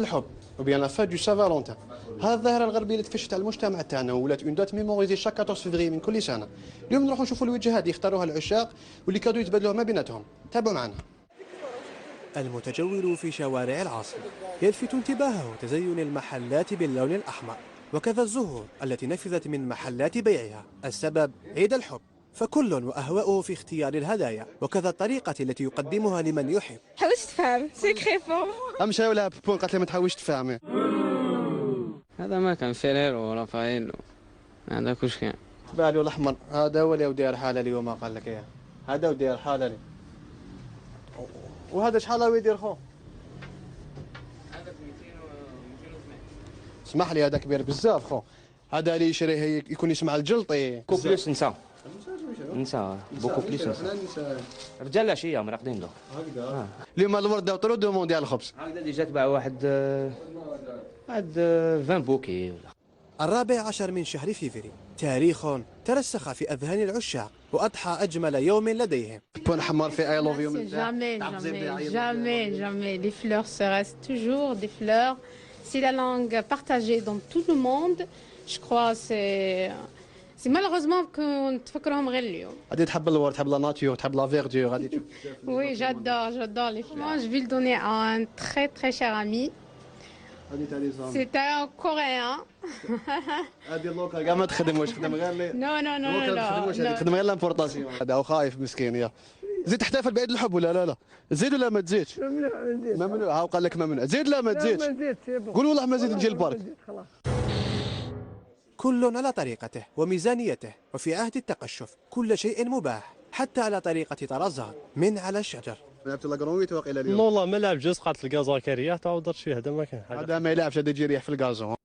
الحب وبيان لا فات دو سان فالونتان. هذه الظاهره الغربيه اللي تفشت على المجتمع تاعنا ولات اون دات ميموريزي شاك 14 فيفري من كل سنه. اليوم نروحوا نشوفوا الوجهات اللي يختاروها العشاق واللي كادو يتبادلوها ما بيناتهم. تابعوا معنا. المتجول في شوارع العاصمه يلفت انتباهه تزين المحلات باللون الاحمر وكذا الزهور التي نفذت من محلات بيعها. السبب عيد الحب، فكل وأهواؤه في اختيار الهدايا وكذا الطريقة التي يقدمها لمن يحب. حوش تفهم سيكري فور امشي ولا بون قالت لي ما تحاولش تفهمي. هذا ما كان فيريرو ورافائيل هذا كلش كان. بالو الاحمر هذا هو اللي داير حاله اليوم ما قال لك اياه. هذا وداير حاله لي. وهذا شحال هو يدير خو؟ هذا 200 280. اسمح لي هذا كبير بزاف خو. هذا اللي يشريه يكون يسمع الجلطي. بوكو بلوس نساء بوكو بلوس نساء. رجال لا شي راقدين له هكذا. اليوم الورده وطرود دومون ديال الخبز. هكذا اللي جات باع واحد 20 بوكي. 14 من شهر فيفري تاريخ ترسخ في أذهان العشاق وأضحى أجمل يوم لديهم. بون حمار في اي لوف يو. Jamais. Les fleurs se restent toujours des fleurs. C'est la langue partagée dans tout le monde. Je crois c'est malheureusement qu'on تفكرهم غير اليوم. غادي تحب الورد، تحب لا ناتور، تحب لا فيردور، غادي تشوف. Oui, j'adore les fleurs. Je vais le donner à un très cher ami. C'est un Coréen. هذه اللوكال كاع ما تخدموش، تخدم غير لي. Non. تخدم غير لامبورطاسيون. هذا هو خايف مسكين. يا زيد تحتفل بعيد الحب ولا لا؟ زيد ولا ما تزيدش؟ ممنوع. ها قال لك ممنوع. زيد لا ما تزيدش؟ قول والله ما زيد نجي البارك. كل على طريقته وميزانيته، وفي عهد التقشف كل شيء مباح حتى على طريقة طرزان من على الشجر. لعبت لا كرويت واقيلا اليوم. والله ما لعب جوز قالت الكازا كاريات تعاود درت فيه هذا ما كان. هذا ما يلعبش، هذا يجي يريح في الكازون.